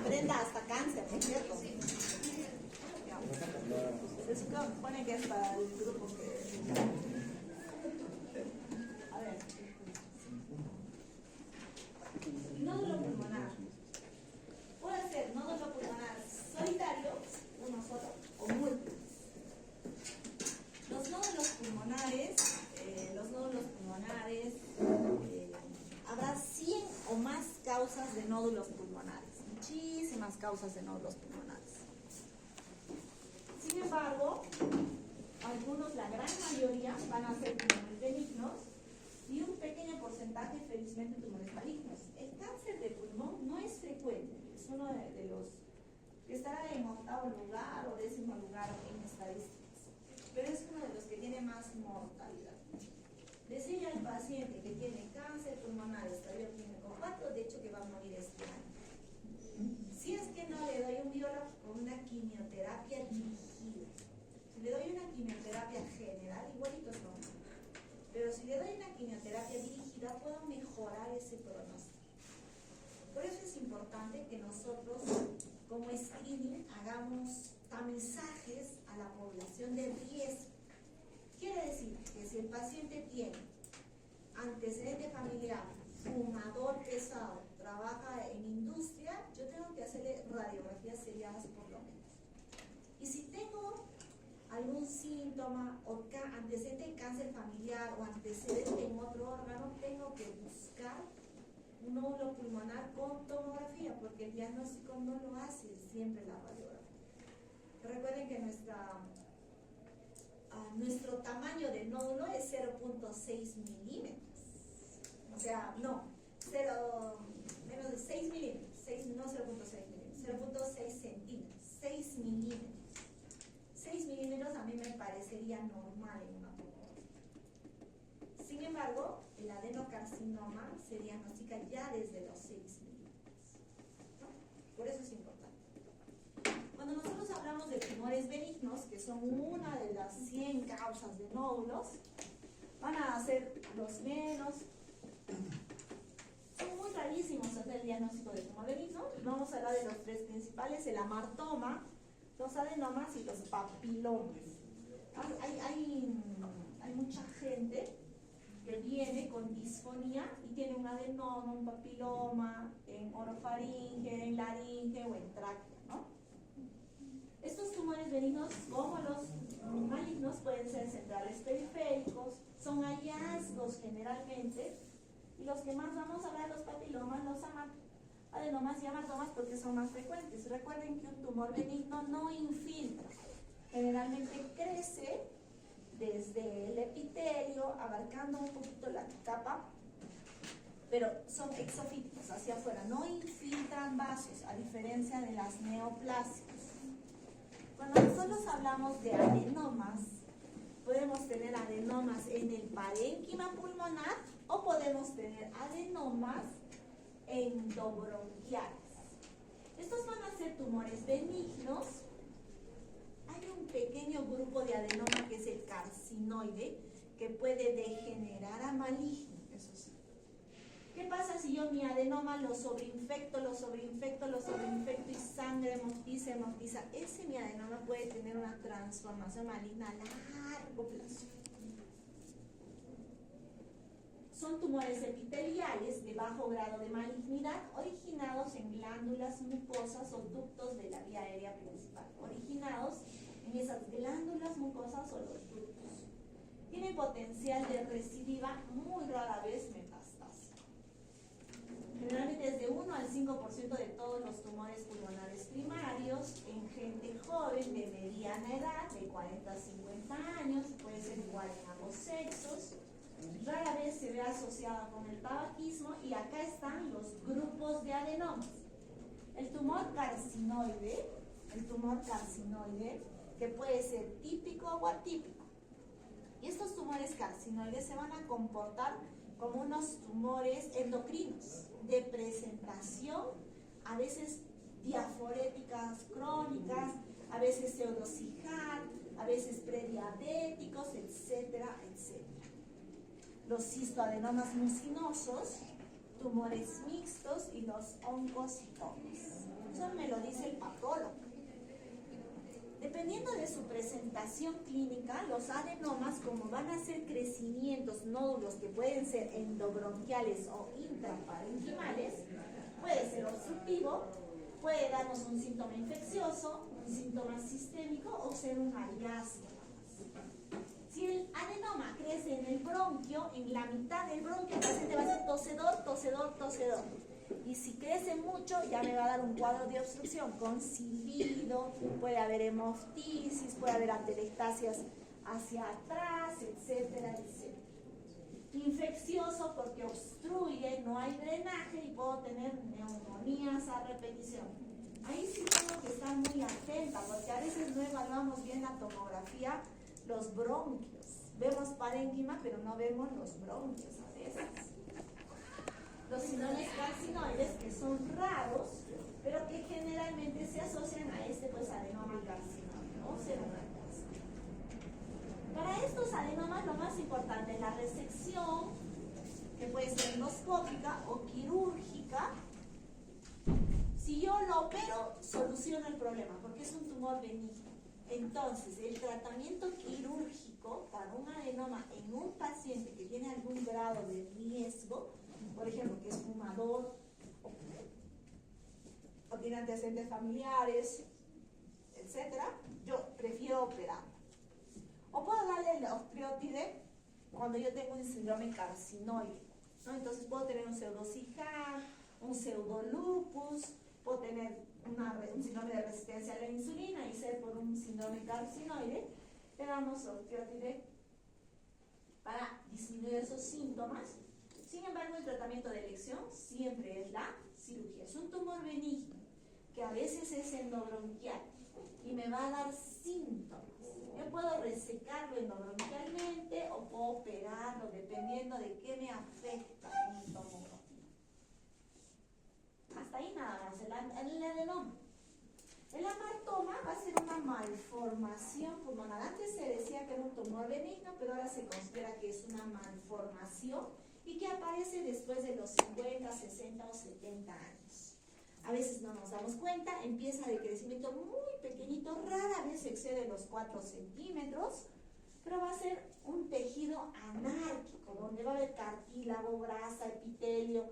Brenda, hasta cáncer, ¿no es cierto? Se supone que es para el grupo que... A ver. Nódulo pulmonar. Puede ser nódulo pulmonar solitario, uno solo, o múltiples. Los nódulos pulmonares, habrá 100 o más causas de nódulos pulmonares. Muchísimas causas de nódulos pulmonares. Sin embargo, algunos, la gran mayoría, van a ser tumores benignos y un pequeño porcentaje, felizmente, tumores malignos. El cáncer de pulmón no es frecuente, es uno de los que estará en 8º lugar o 10º lugar en estadísticas, pero es uno de los que tiene más mortalidad. Decirle al paciente que tiene cáncer pulmonar estadio clínico 4, de hecho que va a morir este año. Si es que no le doy un biológico, una quimioterapia dirigida. Si le doy una quimioterapia general, igualito es normal. Pero si le doy una quimioterapia dirigida, puedo mejorar ese pronóstico. Por eso es importante que nosotros, como screening, hagamos tamizajes a la población de riesgo. Quiere decir que si el paciente tiene antecedente familiar, fumador pesado, trabaja en industria, yo tengo que hacerle radiografías seriadas por lo menos. Y si tengo algún síntoma o antecedente de cáncer familiar o antecedente en otro órgano, tengo que buscar un nódulo pulmonar con tomografía, porque el diagnóstico no lo hace siempre la radiografía. Recuerden que nuestro tamaño de nódulo es 0.6 milímetros. O sea, no, menos de 6 milímetros, no 0.6 milímetros, 0.6 centímetros, 6 milímetros. 6 milímetros a mí me parecería normal en una tomografía. Sin embargo, el adenocarcinoma se diagnostica ya desde los 6 milímetros. ¿No? Por eso es importante. Cuando nosotros hablamos de tumores benignos, que son una de las 100 causas de nódulos, van a ser los menos. Son muy rarísimos hacer el diagnóstico de tumor benigno. Vamos a hablar de los 3 principales: el amartoma, los adenomas y los papilomas. Hay mucha gente que viene con disfonía y tiene un adenoma, un papiloma en orofaringe, en laringe o en tráquea, ¿no? Estos tumores benignos, como los malignos, pueden ser centrales periféricos, son hallazgos generalmente, y los que más vamos a hablar, los papilomas, los adenomas y amartomas, porque son más frecuentes. Recuerden que un tumor benigno no infiltra, generalmente crece desde el epitelio, abarcando un poquito la capa, pero son exofíticos, hacia afuera, no infiltran vasos, a diferencia de las neoplasias. Cuando nosotros hablamos de adenomas, podemos tener adenomas en el parénquima pulmonar o podemos tener adenomas endobronquiales. Estos van a ser tumores benignos. Hay un pequeño grupo de adenoma que es el carcinoide, que puede degenerar a maligno, eso sí. ¿Qué pasa si yo mi adenoma lo sobreinfecto y sangre hemoptiza? Ese mi adenoma puede tener una transformación maligna a largo plazo. Son tumores epiteliales de bajo grado de malignidad, originados en glándulas mucosas o ductos de la vía aérea principal. Originados en esas glándulas mucosas o los ductos. Tiene potencial de recidiva, muy rara vez metástasis. Generalmente es de 1 al 5% de todos los tumores pulmonares primarios en gente joven de mediana edad, de 40 a 50 años, puede ser igual en ambos sexos. Rara vez se ve asociada con el tabaquismo, y acá están los grupos de adenomas. El tumor carcinoide, que puede ser típico o atípico. Y estos tumores carcinoides se van a comportar como unos tumores endocrinos de presentación, a veces diaforéticas crónicas, a veces pseudocijal, a veces prediabéticos, etcétera, etcétera. Los cistoadenomas mucinosos, tumores mixtos y los oncocitomas. Eso me lo dice el patólogo. Dependiendo de su presentación clínica, los adenomas, como van a ser crecimientos, nódulos que pueden ser endobronquiales o intraparenquimales, puede ser obstructivo, puede darnos un síntoma infeccioso, un síntoma sistémico o ser un hallazgo. Si el adenoma crece en el bronquio, en la mitad del bronquio, el paciente va a ser tosedor, tosedor, tosedor. Y si crece mucho, ya me va a dar un cuadro de obstrucción con silbido, puede haber hemoptisis, puede haber atelectasias hacia atrás, etcétera, etcétera. Infeccioso porque obstruye, no hay drenaje y puedo tener neumonías a repetición. Ahí sí tengo que estar muy atenta porque a veces no evaluamos bien la tomografía, los bronquios. Vemos parénquima, pero no vemos los bronquios a veces. Los sinones carcinoides, que son raros, pero que generalmente se asocian a este adenoma carcinoide o pseudocarcinoma. Para estos adenomas lo más importante es la resección, que puede ser endoscópica o quirúrgica. Si yo lo opero, soluciono el problema, porque es un tumor benigno. Entonces, el tratamiento quirúrgico para un adenoma en un paciente que tiene algún grado de riesgo, por ejemplo, que es fumador, o tiene antecedentes familiares, etcétera, yo prefiero operar. O puedo darle el osteoide cuando yo tengo un síndrome carcinoide, ¿no? Entonces puedo tener un pseudocijar, un pseudolupus, puedo tener un síndrome de resistencia a la insulina y ser por un síndrome carcinoide. Le damos osteoide para disminuir esos síntomas. Sin embargo, el tratamiento de elección siempre es la cirugía. Es un tumor benigno que a veces es endobronquial y me va a dar síntomas. Yo puedo resecarlo endobronquialmente o puedo operarlo dependiendo de qué me afecta en mi tomografía. Hasta ahí nada más, el adenoma. El amartoma va a ser una malformación pulmonar. Antes se decía que era un tumor benigno, pero ahora se considera que es una malformación y que aparece después de los 50, 60 o 70 años. A veces no nos damos cuenta, empieza de crecimiento muy pequeñito, rara vez excede los 4 centímetros, pero va a ser un tejido anárquico, donde va a haber cartílago, grasa, epitelio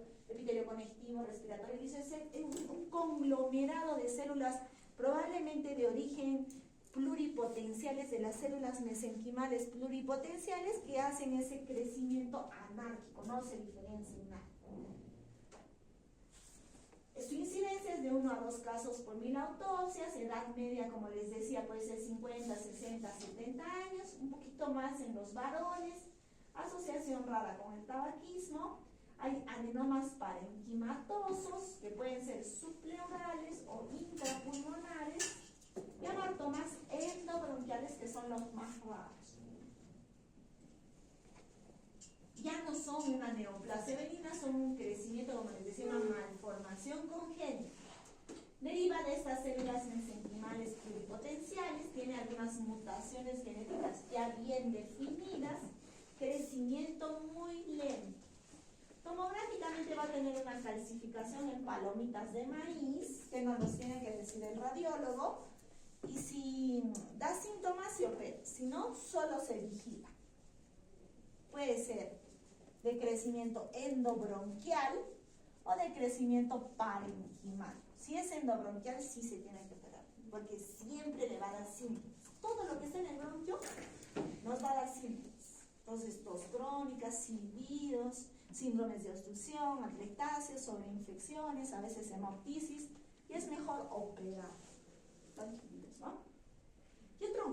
conectivo, respiratorio, y es un conglomerado de células probablemente de origen pluripotenciales, de las células mesenquimales pluripotenciales que hacen ese crecimiento anárquico, no se diferencia en nada. Su incidencia es de 1 a 2 casos por 1000 autopsias, edad media, como les decía, puede ser 50, 60, 70 años, un poquito más en los varones, asociación rara con el tabaquismo. Hay adenomas parenquimatosos, que pueden ser subpleurales o intrapulmonares, y amartomas endobronquiales, que son los más raros. Ya no son una neoplasia benigna, son un crecimiento, como les decía, una malformación congénita. Deriva de estas células mesenquimales pluripotenciales, tiene algunas mutaciones genéticas ya bien definidas, crecimiento muy lento. Tomográficamente va a tener una calcificación en palomitas de maíz, que nos los tiene que decir el radiólogo, y si da síntomas se opera, si no, solo se vigila. Puede ser de crecimiento endobronquial o de crecimiento parenquimal. Si es endobronquial, sí se tiene que operar, porque siempre le va a dar síntomas. Todo lo que está en el bronquio nos va a dar síntomas. Entonces, tos crónicas, silbidos, síndromes de obstrucción, atelectasias, sobreinfecciones, a veces hemoptisis, y es mejor operar. Tranquilos, ¿no? Y otro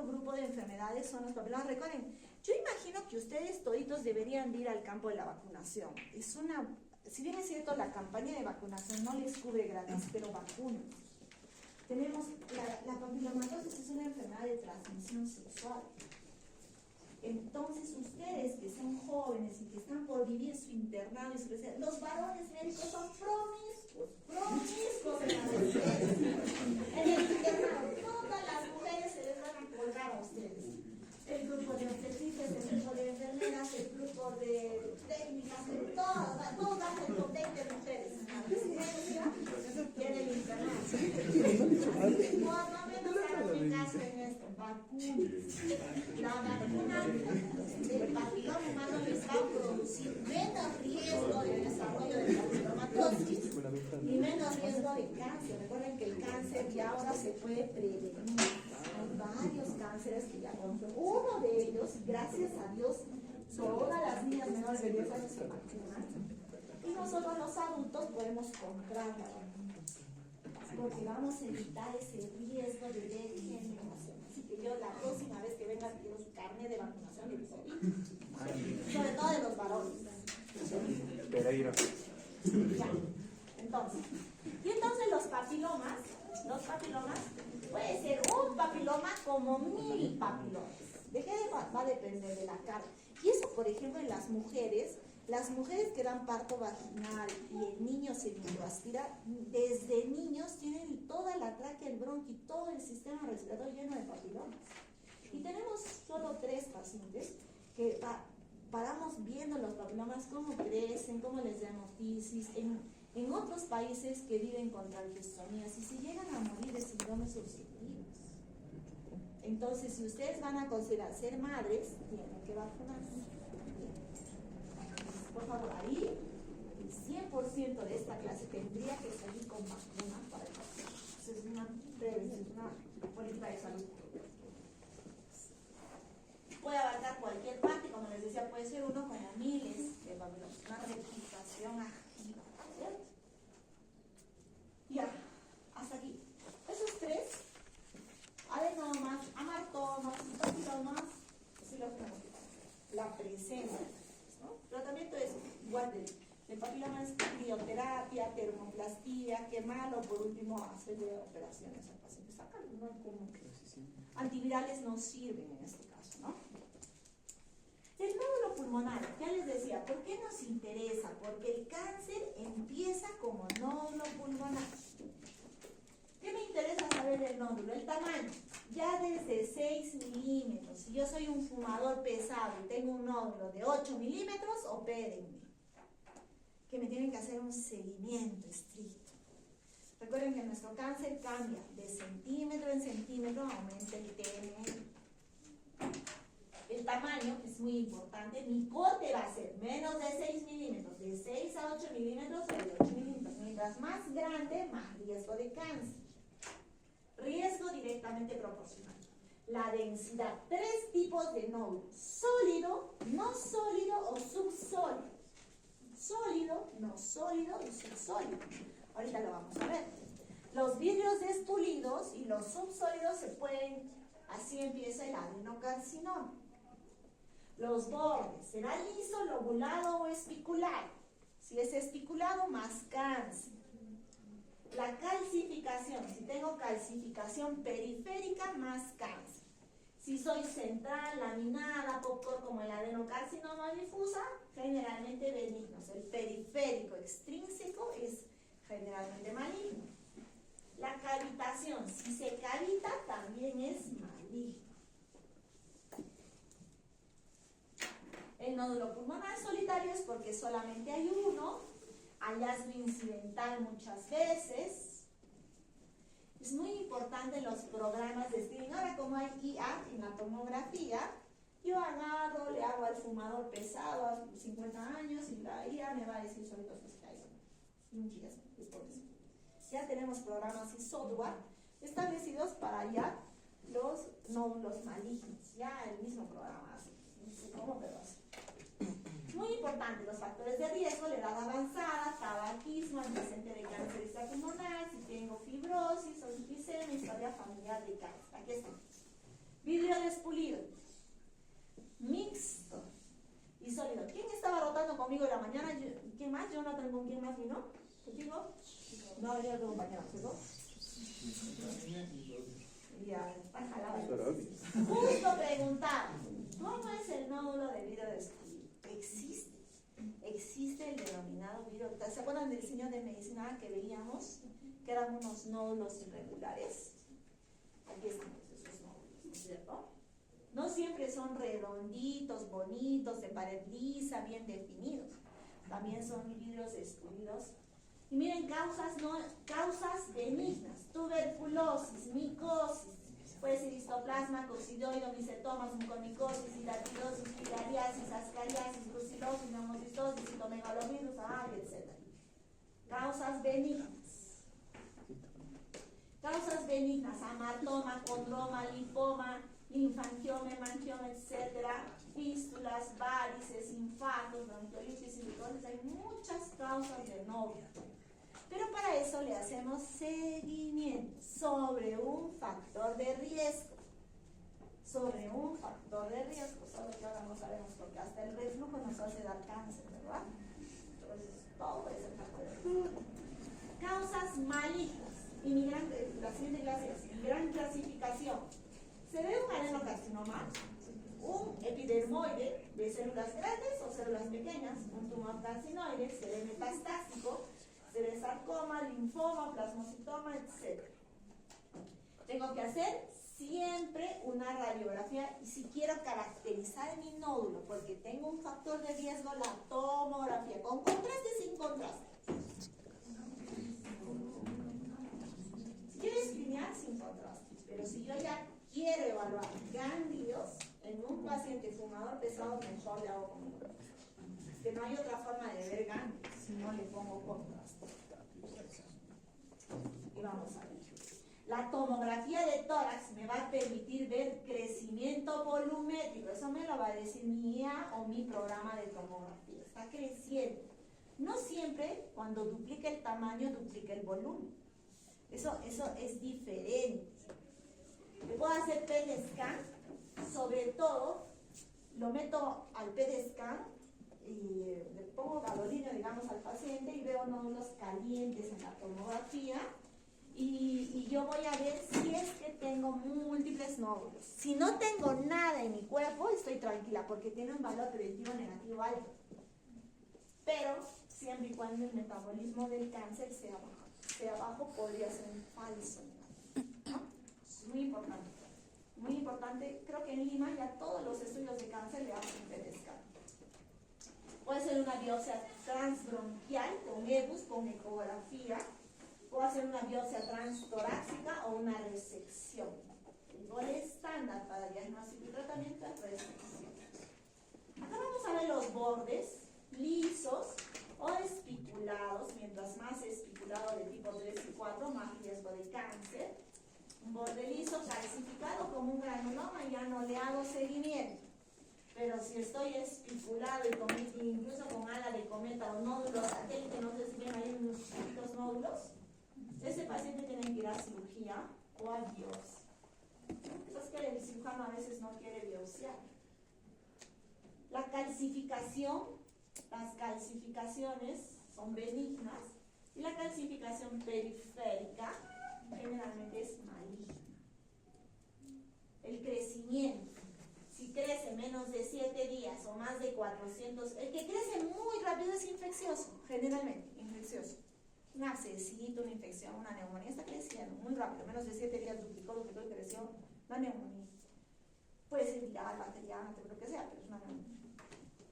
grupo de enfermedades son los papilomas. Recuerden, yo imagino que ustedes toditos deberían de ir al campo de la vacunación. Si bien es cierto, la campaña de vacunación no les cubre gratis, pero vacunan. Tenemos la papilomatosis, es una enfermedad de transmisión sexual. Entonces, ustedes que son jóvenes y que están por vivir su internado y su residencia, los varones médicos son promiscuos en la residencia. En el internado, todas las mujeres se les van a colgar a ustedes. El grupo de obstetrizas, el grupo de enfermeras, el grupo de técnicas, todos van a ser potentes de mujeres en la residencia. Tienen Por lo menos hagan caso en esto, vacúnense. La vacuna del papiloma humano les va a producir menos riesgo de desarrollo de papilomatosis y menos riesgo de cáncer. Recuerden que el cáncer ya ahora se puede prevenir. Hay varios cánceres que ya conocen. Uno de ellos, gracias a Dios, todas las niñas menores de 10 años se vacunan. Y nosotros los adultos podemos comprar la vacuna. Porque vamos a evitar ese riesgo de degeneración. Así que yo la próxima vez que venga quiero su carnet de vacunación de COVID. Sobre todo de los varones. Ya. Entonces, los papilomas puede ser un papiloma como 1000 papilomas. ¿De qué va a depender? De la carga. Y eso, por ejemplo, en las mujeres que dan parto vaginal y el niño se microaspira, desde niños tienen toda la tráquea, el bronquio y todo el sistema respiratorio lleno de papilomas. Y tenemos solo 3 pacientes que paramos viendo los papilomas, cómo crecen, cómo les dan otitis, en otros países que viven con traqueostomías y si llegan a morir de síndromes obstructivos. Entonces, si ustedes van a considerar ser madres, tienen que vacunarse. Por favor, ahí el 100% de esta clase tendría que salir con vacuna para el paciente. Es una prevención, una política de salud. Puede abarcar cualquier parte, como les decía, puede ser uno como miles de papilomas, una replicación activa, ¿cierto? Ya, hasta aquí. Esos 3, adenomas, amartomas y papilomas, sí los tenemos. La presencia. Tratamiento es igual del papiloma, es crioterapia, termoplastía, quemarlo, por último hacerle operaciones al paciente. Sacarlo, no hay como. Antivirales no sirven en este caso, ¿no? El nódulo pulmonar, ya les decía, ¿por qué nos interesa? Porque el cáncer empieza como nódulo pulmonar. ¿Qué me interesa saber del nódulo? El tamaño. Ya desde 6 milímetros. Si yo soy un fumador pesado y tengo un nódulo de 8 milímetros, opérenme. Que me tienen que hacer un seguimiento estricto. Recuerden que nuestro cáncer cambia de centímetro en centímetro, aumenta el TNM. El tamaño es muy importante. Mi corte va a ser menos de 6 milímetros, de 6 a 8 milímetros o de 8 milímetros. Mientras más grande, más riesgo de cáncer. Riesgo directamente proporcional. La densidad. 3 tipos de nódulos. Sólido, no sólido o subsólido. Sólido, no sólido y subsólido. Ahorita lo vamos a ver. Los vidrios despulidos y los subsólidos se pueden, así empieza el adenocarcinoma. Los bordes, ¿será liso, lobulado o espiculado? Si es espiculado, más cáncer. La calcificación, si tengo calcificación periférica, más cáncer. Si soy central, laminada, popcorn como el adenocarcinoma difusa, generalmente benignos. El periférico extrínseco es generalmente maligno. La cavitación, si se cavita, también es maligno. El nódulo pulmonar solitario es porque solamente hay uno. Hallazgo incidental muchas veces. Es muy importante en los programas de screening. Ahora, como hay IA en la tomografía, yo agarro, le hago al fumador pesado a 50 años y la IA me va a decir solito si está ahí. Un riesgo, es por eso. Ya tenemos programas y software establecidos para hallar los nódulos malignos. Ya el mismo programa hace. No sé cómo, pero hace. Muy importante, los factores de riesgo, la edad avanzada, tabaquismo, antecedente de cáncer extrapulmonar, si tengo fibrosis o enfisema, historia familiar de cáncer. Aquí está. Vidrio despulido, mixto y sólido. ¿Quién estaba rotando conmigo en la mañana? ¿Quién más? Jonathan, ¿con quién más vino? ¿Contigo? No, yo no tengo compañeros, ¿no? Ya, está jalado. Justo preguntar, ¿cómo es el nódulo de vidrio despulido? Existe el denominado vidrio. ¿Se acuerdan del diseño de medicina que veíamos? Que eran unos nódulos irregulares. Aquí están esos nódulos, ¿no es cierto? No siempre son redonditos, bonitos, de pared lisa, bien definidos. También son vidrios escurridos. Y miren, causas benignas. Tuve tuberculosis, micosis, puede ser histoplasma, coccidioides, micetomas, mucormicosis, hidratidosis, filariasis, ascariasis, brucilosis, neumocistosis, citomegalovirus, etc. Causas benignas. Causas benignas, amartoma, condroma, lipoma, linfangioma, hemangioma, etc. Fístulas, varices, infartos, bronquiolitis, entonces hay muchas causas de novia. Pero para eso le hacemos seguimiento sobre un factor de riesgo. Sobre un factor de riesgo, solo que ahora no sabemos porque hasta el reflujo nos hace dar cáncer, ¿verdad? Entonces todo es el factor de riesgo. Causas malignas. La siguiente clase es gran clasificación. Se ve un adenocarcinoma, un epidermoide de células grandes o células pequeñas, un tumor carcinoide, se ve metastásico, se ve sarcoma, linfoma, plasmocitoma, etc. Tengo que hacer siempre una radiografía y si quiero caracterizar mi nódulo, porque tengo un factor de riesgo, la tomografía, con contraste y sin contraste. Quiero escribir sin contraste, pero si yo ya quiero evaluar ganglios en un paciente fumador pesado, mejor le hago con contraste. Es que no hay otra forma de ver ganglios si no le pongo contraste. Y vamos a ver. La tomografía de tórax me va a permitir ver crecimiento volumétrico. Eso me lo va a decir mi IA o mi programa de tomografía. Está creciendo. No siempre cuando duplica el tamaño, duplica el volumen. Eso es diferente. Le puedo hacer PET scan, sobre todo lo meto al PET scan y le pongo gadolínio, digamos, al paciente y veo nódulos calientes en la tomografía y yo voy a ver si es que tengo múltiples nódulos. Si no tengo nada en mi cuerpo, estoy tranquila porque tiene un valor preventivo negativo alto. Pero siempre y cuando el metabolismo del cáncer sea bajo. Sea bajo, podría ser un falso negativo, ¿no? Es muy importante. Muy importante, creo que en Lima ya todos los estudios de cáncer le hacen PET scan. Puede ser una biopsia transbronquial con EBUS, con ecografía. Puedo hacer una biopsia transtorácica o una resección. El gol estándar para diagnóstico y tratamiento es resección. Acá vamos a ver los bordes lisos o espiculados. Mientras más espiculado de tipo 3 y 4, más riesgo de cáncer. Un borde liso calcificado como un granuloma, ya no le hago seguimiento. Pero si estoy espiculado y incluso con ala de cometa o nódulos satélite, no sé si ven ahí unos chiquitos nódulos, ese paciente tiene que ir a cirugía o a biopsia. Eso es que el cirujano a veces no quiere biopsiar. La calcificación, las calcificaciones son benignas y la calcificación periférica generalmente es maligna. El crecimiento, si crece menos de 7 días o más de 400, el que crece muy rápido es infeccioso, generalmente, infeccioso. Un abscesito, una infección, una neumonía, está creciendo muy rápido, menos de 7 días duplicó y creció, una neumonía. Puede ser viral, bacteriana, lo que sea, pero es una neumonía.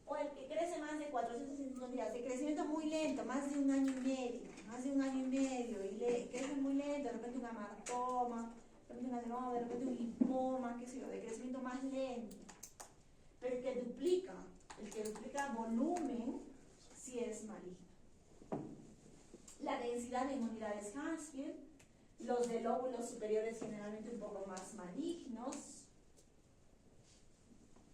O el que crece más de 400 días, de crecimiento muy lento, más de un año y medio, y crece muy lento, de repente un amartoma, de repente un adenoma, de repente un lipoma, qué sé yo, de crecimiento más lento. Pero el que duplica volumen, sí es maligno. La densidad de inmunidades Hansfield, los de lóbulos superiores generalmente un poco más malignos.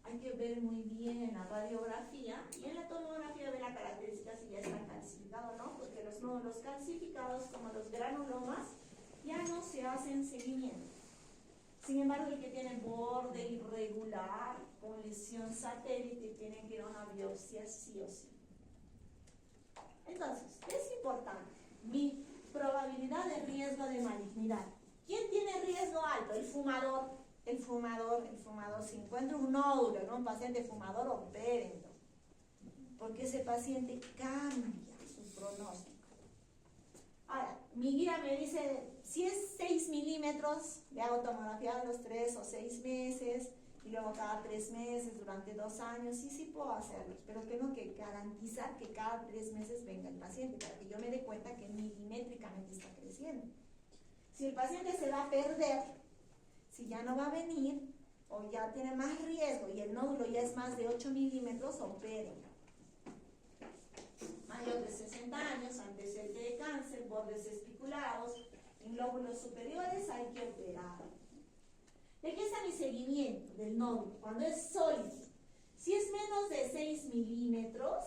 Hay que ver muy bien en la radiografía y en la tomografía ver la característica si ya está calcificado o no, porque los nódulos calcificados, como los granulomas, ya no se hacen seguimiento. Sin embargo, el que tiene borde irregular con lesión satélite tiene que ir a una biopsia sí o sí. Entonces, es importante mi probabilidad de riesgo de malignidad. ¿Quién tiene riesgo alto? El fumador. El fumador, si encuentra un nódulo en un paciente fumador, opérenlo, porque ese paciente cambia su pronóstico. Ahora, mi guía me dice, si es 6 milímetros, le hago tomografía a los 3 o 6 meses, y luego cada 3 meses, durante 2 años, sí puedo hacerlos, pero tengo que garantizar que cada 3 meses venga el paciente, para que yo me dé cuenta que milimétricamente está creciendo. Si el paciente se va a perder, si ya no va a venir, o ya tiene más riesgo y el nódulo ya es más de 8 milímetros, operen. Mayor de 60 años, antecedente de cáncer, bordes espiculados, en lóbulos superiores, hay que operar. ¿De qué está mi seguimiento del nódulo? Cuando es sólido. Si es menos de 6 milímetros,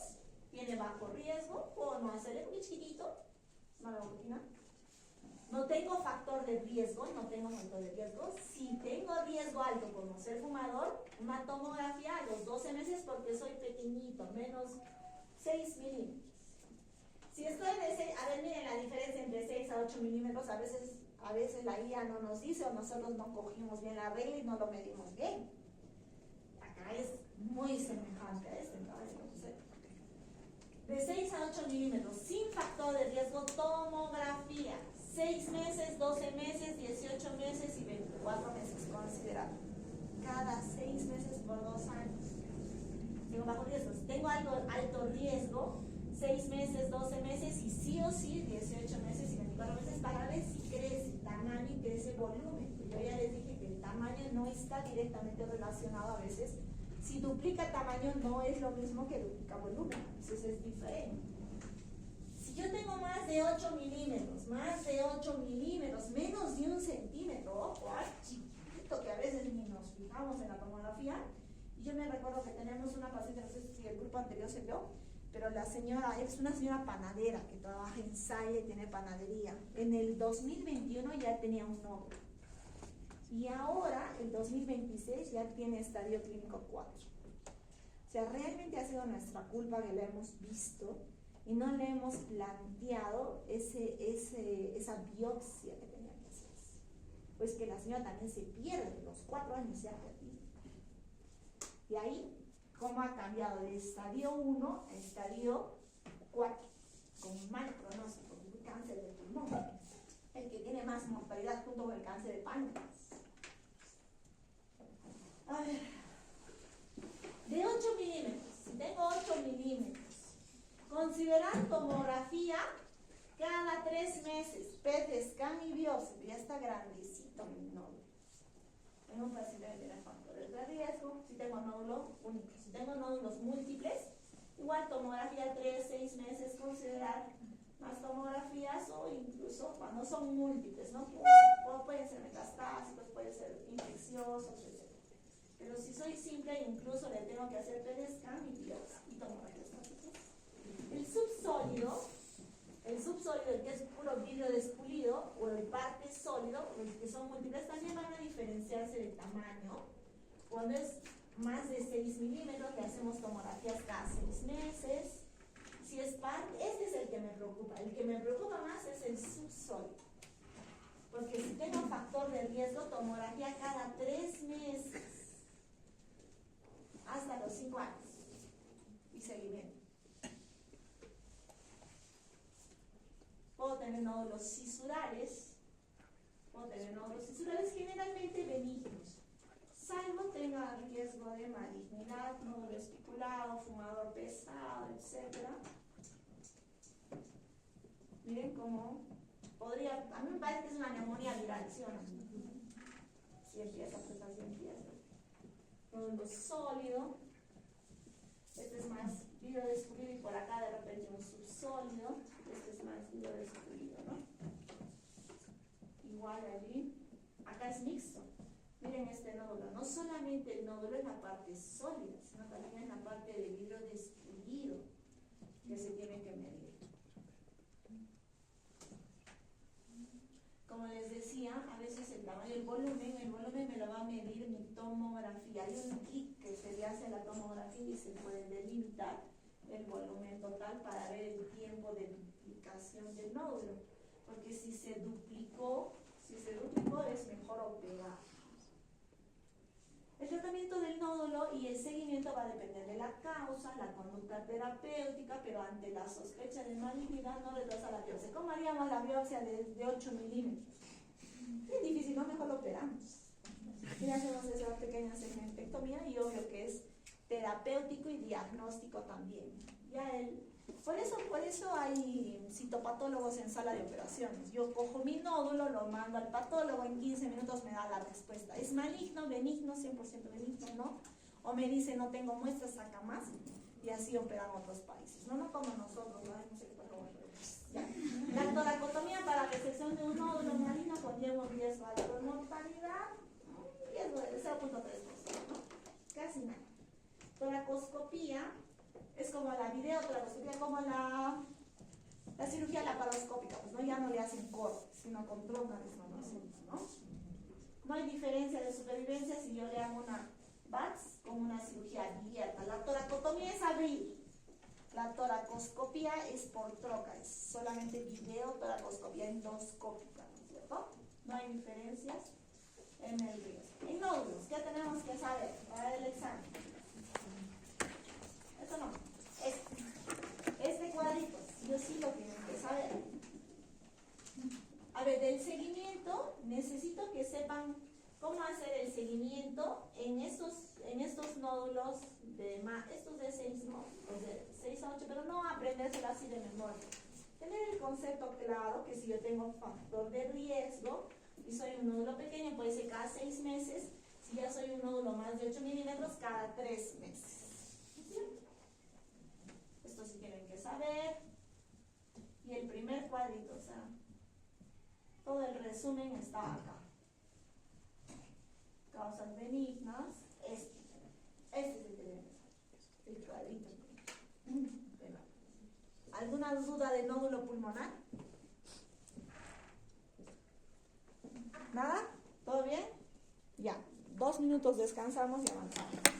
tiene bajo riesgo, puedo no hacerle muy chiquitito, mala rutina. No tengo factor de riesgo, Si tengo riesgo alto como ser fumador, una tomografía a los 12 meses porque soy pequeñito, menos 6 milímetros. Si estoy de 6, a ver, miren la diferencia entre 6 a 8 milímetros, a veces la guía no nos dice o nosotros no cogimos bien la regla y no lo medimos bien. Acá es muy semejante a este, ¿no? De 6 a 8 milímetros, sin factor de riesgo, tomografía. 6 meses, 12 meses, 18 meses y 24 meses considerado. Cada 6 meses por 2 años. Tengo bajo riesgo. Si tengo alto riesgo, 6 meses, 12 meses y sí o sí 18 meses y 24 meses para ver si crece el tamaño y crece el volumen. Yo ya les dije que el tamaño no está directamente relacionado a veces. Si duplica tamaño no es lo mismo que duplica volumen, entonces es diferente. Si yo tengo más de 8 milímetros, menos de 1 centímetro, ojo, chiquito que a veces ni nos fijamos en la tomografía. Y yo me recuerdo que tenemos una paciente, no sé si el grupo anterior se vio, pero la señora es una señora panadera que trabaja en Salle y tiene panadería. En el 2021 ya tenía un nódulo. Y ahora, el 2026, ya tiene estadio clínico 4. O sea, realmente ha sido nuestra culpa que la hemos visto y no le hemos planteado esa biopsia que tenía que hacer. Pues que la señora también se pierde, los 4 años se ha perdido. Y ahí, ¿cómo ha cambiado de estadio 1 a estadio 4? Con mal pronóstico, un cáncer de pulmón. El que tiene más mortalidad junto con el cáncer de páncreas. A ver, de 8 milímetros, si tengo 8 milímetros, considerar tomografía cada 3 meses, PET, scan y biopsia, ya está grandecito mi nódulo. Tengo un paciente que tiene factores de riesgo, si tengo nódulo único, si tengo nódulos múltiples, igual tomografía 3, 6 meses, considerar más tomografías o incluso cuando son múltiples, ¿no? Pueden ser metastásicos, pueden ser infecciosos, etc. Pero si soy simple, incluso le tengo que hacer PET scan y biopsia y tomografías. El subsólido, el que es puro vidrio despulido, o el parte sólido, los que son múltiples, también van a diferenciarse de tamaño. Cuando es más de 6 milímetros, le hacemos tomografías cada 6 meses. Si es parte, este es el que me preocupa. El que me preocupa más es el subsólido. Porque si tengo factor de riesgo, tomografía cada 3 meses. Hasta los 5 años. Y seguimiento. Puedo tener nódulos cisurales generalmente benignos, salvo tenga riesgo de malignidad, nódulo especulado, fumador pesado, etc. Miren cómo podría, a mí me parece que es una neumonía viral, ¿sí o no? Si empieza, pues así empieza. Nódulo sólido, este es más vidrio descubrido y por acá de repente un subsólido, este es más vidrio descubrido, ¿no? Igual allí, acá es mixto. Miren este nódulo, no solamente el nódulo es la parte sólida, sino también es la parte de vidrio descubrido que se tiene que medir. Como les decía, a veces el tamaño del volumen me lo va a medir mi tomografía. Hay un kit que se le hace a la tomografía y se puede delimitar el volumen total para ver el tiempo de duplicación del nódulo. Porque si se duplicó es mejor operar. El tratamiento del nódulo y el seguimiento va a depender de la causa, la conducta terapéutica, pero ante la sospecha de malignidad no retrasa la biopsia. ¿Cómo haríamos la biopsia de 8 milímetros? Es difícil, no, mejor lo operamos. Y hacemos esa pequeña segmentectomía y obvio que es terapéutico y diagnóstico también. Por eso hay citopatólogos en sala de operaciones. Yo cojo mi nódulo, lo mando al patólogo, en 15 minutos me da la respuesta. ¿Es maligno, benigno, 100% benigno, no? O me dice, no tengo muestras, saca más. Y así operan otros países. No como nosotros, no sé cómo. La toracotomía para resección de un nódulo maligno conlleva un riesgo alto de mortalidad, riesgo de 0.3%, ¿no? Casi nada. Toracoscopía es como la videotoracoscopía, como la cirugía laparoscópica, pues no, ya no le hacen cortes, sino con trocas, ¿no? No hay diferencia de supervivencia si yo le hago una VATS con una cirugía abierta. La toracotomía es abrir. La toracoscopía es por troca, es solamente videotoracoscopía endoscópica, ¿no es cierto? No hay diferencias en el riesgo. En nódulos, ¿qué tenemos que saber para el examen? Eso no. Este cuadrito, yo sí lo tienen que saber. A ver, del seguimiento, necesito que sepan cómo hacer el seguimiento en estos nódulos estos de 6, ¿no? De 6 a 8, pero no aprendérselo así de memoria. Tener el concepto claro que si yo tengo factor de riesgo y soy un nódulo pequeño, puede ser cada 6 meses. Si ya soy un nódulo más de 8 milímetros, cada 3 meses. ¿Sí? Esto sí tienen que saber. Y el primer cuadrito, o sea, todo el resumen está acá. Causas benignas, este es el que tenemos, el cuadrito. ¿Alguna duda de nódulo pulmonar? ¿Nada? ¿Todo bien? Ya, 2 minutos descansamos y avanzamos.